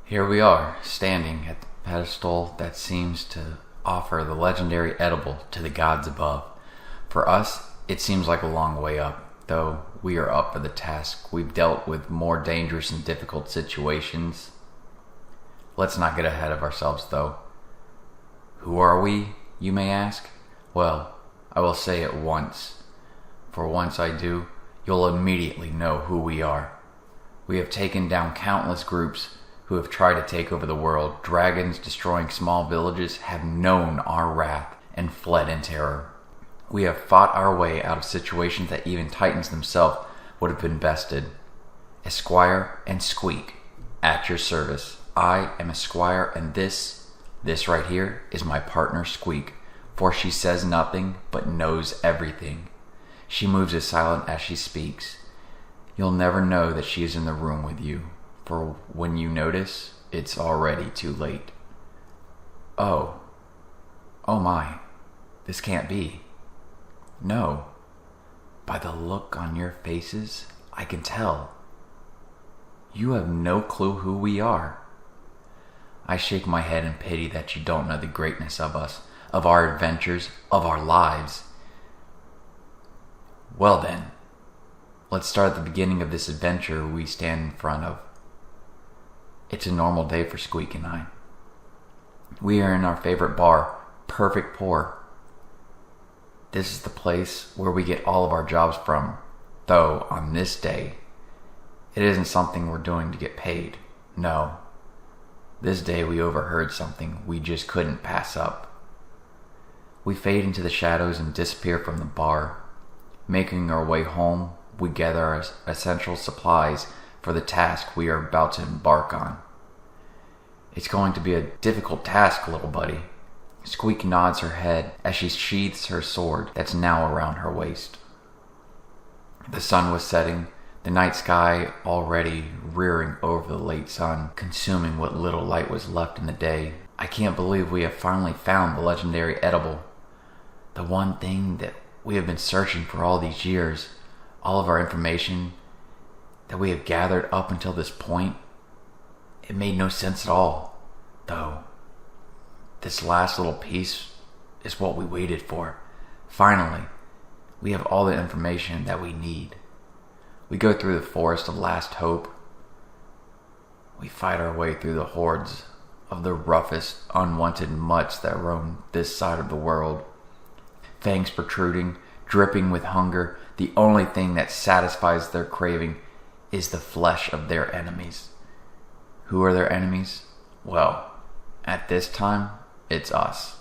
Here we are, standing at the pedestal that seems to offer the legendary edible to the gods above. For us, it seems like a long way up, though we are up for the task. We've dealt with more dangerous and difficult situations. Let's not get ahead of ourselves, though. Who are we, you may ask? Well, I will say it once. For once I do, you'll immediately know who we are. We have taken down countless groups who have tried to take over the world. Dragons destroying small villages have known our wrath and fled in terror. We have fought our way out of situations that even Titans themselves would have been bested. Esquire and Squeak, at your service. I am Esquire, and this right here is my partner Squeak, for she says nothing but knows everything. She moves as silent as she speaks. You'll never know that she is in the room with you, for when you notice, it's already too late. Oh my, this can't be. No, by the look on your faces, I can tell. You have no clue who we are. I shake my head in pity that you don't know the greatness of us, of our adventures, of our lives. Well then, let's start at the beginning of this adventure we stand in front of. It's a normal day for Squeak and I. We are in our favorite bar, Perfect Pour. This is the place where we get all of our jobs from, though on this day, it isn't something we're doing to get paid. No. This day we overheard something we just couldn't pass up. We fade into the shadows and disappear from the bar. Making our way home, we gather our essential supplies for the task we are about to embark on. It's going to be a difficult task, little buddy. Squeak nods her head as she sheathes her sword that's now around her waist. The sun was setting, the night sky already rearing over the late sun, consuming what little light was left in the day. I can't believe we have finally found the legendary edible. The one thing that we have been searching for all these years. All of our information that we have gathered up until this point, it made no sense at all, though. This last little piece is what we waited for. Finally, we have all the information that we need. We go through the forest of last hope. We fight our way through the hordes of the roughest, unwanted mutts that roam this side of the world. Fangs protruding, dripping with hunger, the only thing that satisfies their craving is the flesh of their enemies. Who are their enemies? Well, at this time, it's us.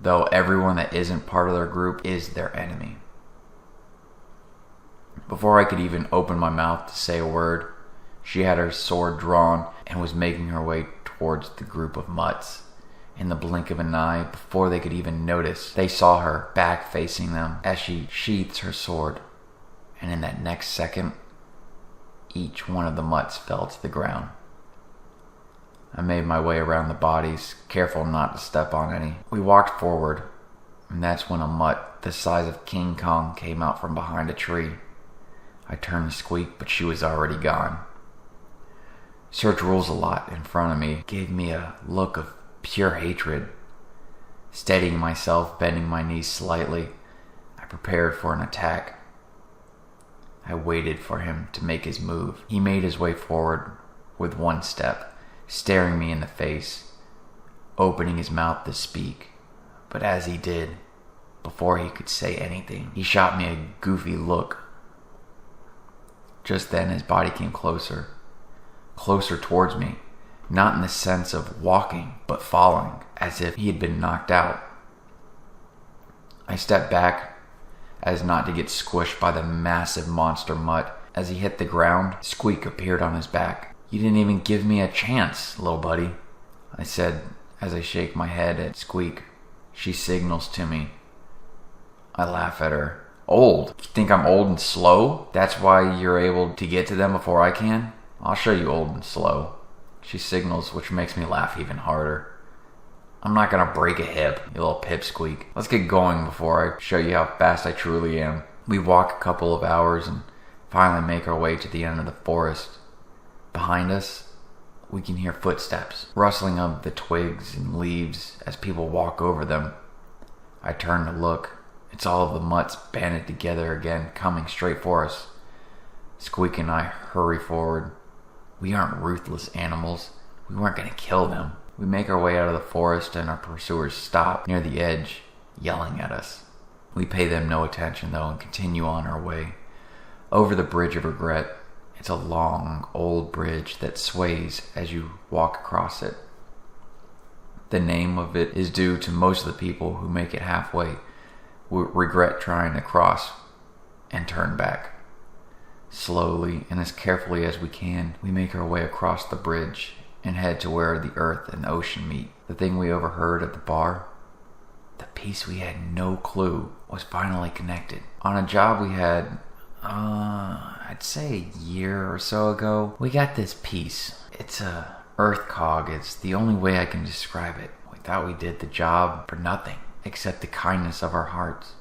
Though everyone that isn't part of their group is their enemy. Before I could even open my mouth to say a word, she had her sword drawn and was making her way towards the group of mutts. In the blink of an eye, before they could even notice, they saw her back facing them as she sheathes her sword. And in that next second, each one of the mutts fell to the ground. I made my way around the bodies, careful not to step on any. We walked forward, and that's when a mutt the size of King Kong came out from behind a tree. I turned to Squeak, but she was already gone. Search Rules a Lot in front of me gave me a look of pure hatred. Steadying myself, bending my knees slightly, I prepared for an attack. I waited for him to make his move. He made his way forward with one step, staring me in the face, opening his mouth to speak. But as he did, before he could say anything, he shot me a goofy look. Just then his body came closer towards me. Not in the sense of walking, but falling, as if he had been knocked out. I stepped back, as not to get squished by the massive monster mutt. As he hit the ground, Squeak appeared on his back. You didn't even give me a chance, little buddy, I said as I shake my head at Squeak. She signals to me. I laugh at her. Old? You think I'm old and slow? That's why you're able to get to them before I can? I'll show you old and slow. She signals, which makes me laugh even harder. I'm not gonna break a hip, you little pipsqueak. Let's get going before I show you how fast I truly am. We walk a couple of hours and finally make our way to the end of the forest. Behind us, we can hear footsteps, rustling of the twigs and leaves as people walk over them. I turn to look. It's all of the mutts banded together again, coming straight for us. Squeak and I hurry forward. We aren't ruthless animals. We weren't going to kill them. We make our way out of the forest and our pursuers stop near the edge, yelling at us. We pay them no attention though and continue on our way. Over the Bridge of Regret. It's a long, old bridge that sways as you walk across it. The name of it is due to most of the people who make it halfway who regret trying to cross and turn back. Slowly and as carefully as we can, we make our way across the bridge and head to where the earth and the ocean meet. The thing we overheard at the bar, the piece we had no clue was finally connected. On a job we had, I'd say a year or so ago, we got this piece. It's a earth cog. It's the only way I can describe it. We thought we did the job for nothing except the kindness of our hearts.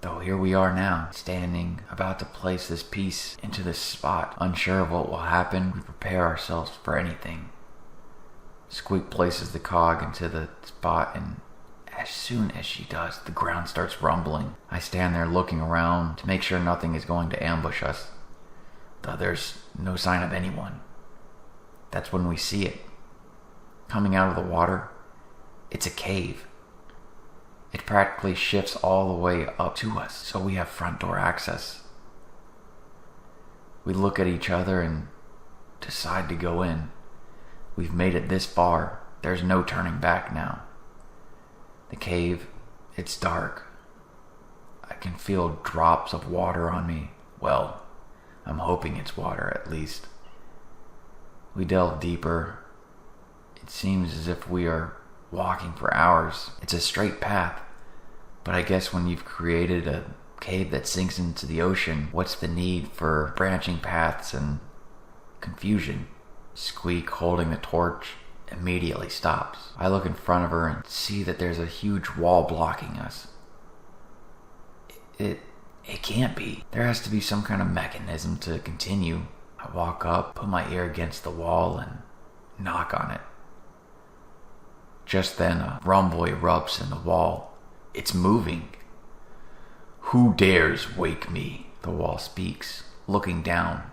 Though here we are now, standing about to place this piece into this spot. Unsure of what will happen, we prepare ourselves for anything. Squeak places the cog into the spot, and as soon as she does, the ground starts rumbling. I stand there looking around to make sure nothing is going to ambush us, though there's no sign of anyone. That's when we see it. Coming out of the water, it's a cave. It practically shifts all the way up to us, so we have front door access. We look at each other and decide to go in. We've made it this far. There's no turning back now. The cave, it's dark. I can feel drops of water on me. Well, I'm hoping it's water at least. We delve deeper. It seems as if we are walking for hours. It's a straight path. But I guess when you've created a cave that sinks into the ocean, what's the need for branching paths and confusion? Squeak, holding the torch, immediately stops. I look in front of her and see that there's a huge wall blocking us. It can't be. There has to be some kind of mechanism to continue. I walk up, put my ear against the wall, and knock on it. Just then, a rumble erupts in the wall. It's moving. Who dares wake me? The wall speaks, looking down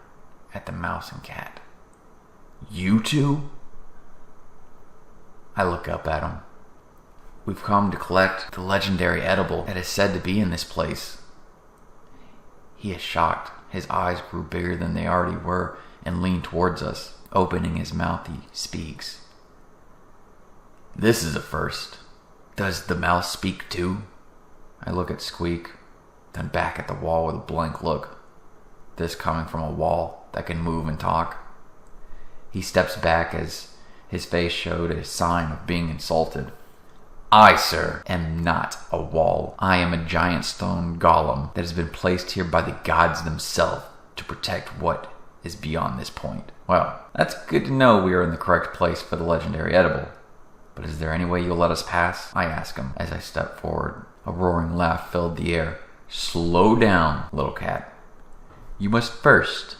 at the mouse and cat. You two? I look up at him. We've come to collect the legendary edible that is said to be in this place. He is shocked. His eyes grew bigger than they already were and leaned towards us. Opening his mouth, he speaks. This is a first. Does the mouse speak too? I look at Squeak, then back at the wall with a blank look. This coming from a wall that can move and talk. He steps back as his face showed a sign of being insulted. I, sir, am not a wall. I am a giant stone golem that has been placed here by the gods themselves to protect what is beyond this point. Well, that's good to know we are in the correct place for the legendary edible. But is there any way you'll let us pass? I ask him as I step forward. A roaring laugh filled the air. Slow down, little cat. You must first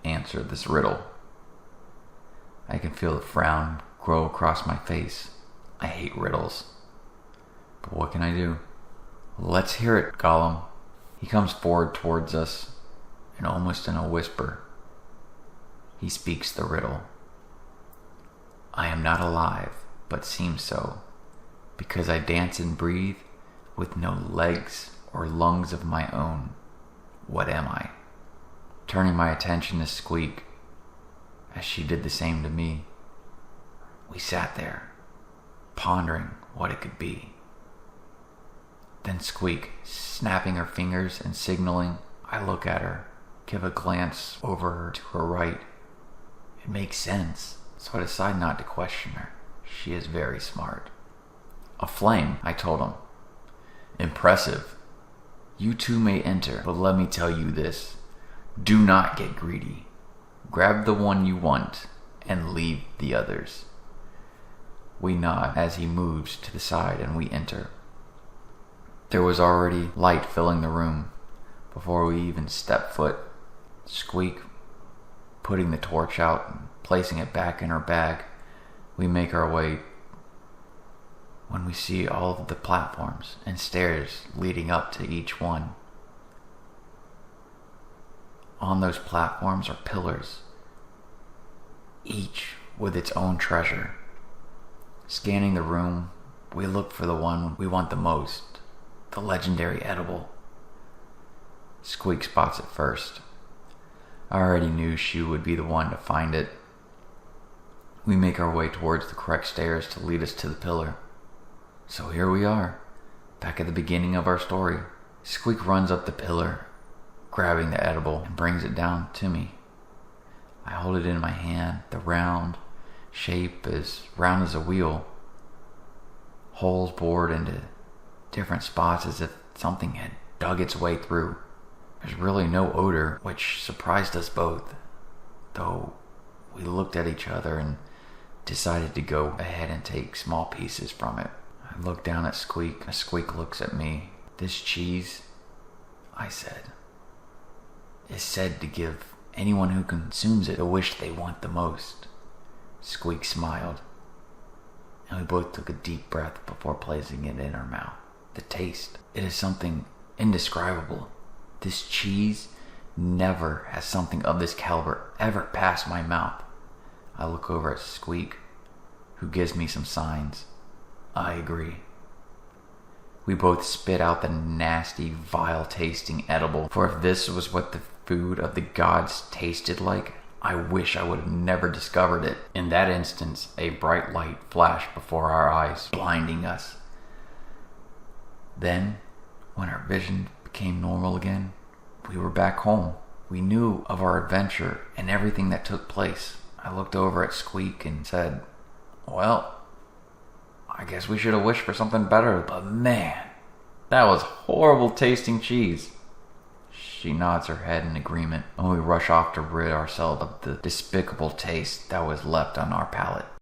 answer this riddle. I can feel the frown grow across my face. I hate riddles. But what can I do? Let's hear it, Gollum. He comes forward towards us, and almost in a whisper, he speaks the riddle. I am not alive, but seem so, because I dance and breathe with no legs or lungs of my own. What am I? Turning my attention to Squeak, as she did the same to me, we sat there, pondering what it could be. Then Squeak, snapping her fingers and signaling, I look at her, give a glance over her to her right. It makes sense, so I decide not to question her. She is very smart. A flame, I told him. Impressive. You two may enter, but let me tell you this. Do not get greedy. Grab the one you want and leave the others. We nod as he moves to the side and we enter. There was already light filling the room before we even stepped foot. Squeak putting the torch out and placing it back in her bag, we make our way when we see all of the platforms and stairs leading up to each one. On those platforms are pillars, each with its own treasure. Scanning the room, we look for the one we want the most, the legendary edible. Squeak spots it first. I already knew she would be the one to find it. We make our way towards the correct stairs to lead us to the pillar. So here we are, back at the beginning of our story. Squeak runs up the pillar, grabbing the edible, and brings it down to me. I hold it in my hand, the round shape as round as a wheel. Holes bored into different spots as if something had dug its way through. There's really no odor, which surprised us both, though we looked at each other and decided to go ahead and take small pieces from it. I look down at Squeak, and Squeak looks at me. This cheese, I said, is said to give anyone who consumes it the wish they want the most. Squeak smiled, and we both took a deep breath before placing it in our mouth. The taste, it is something indescribable. This cheese never has something of this caliber ever passed my mouth. I look over at Squeak, who gives me some signs. I agree. We both spit out the nasty, vile-tasting edible, for if this was what the food of the gods tasted like, I wish I would have never discovered it. In that instance, a bright light flashed before our eyes, blinding us. Then, when our vision became normal again, we were back home. We knew of our adventure and everything that took place. I looked over at Squeak and said, well, I guess we should have wished for something better, but man, that was horrible tasting cheese. She nods her head in agreement, and we rush off to rid ourselves of the despicable taste that was left on our palate.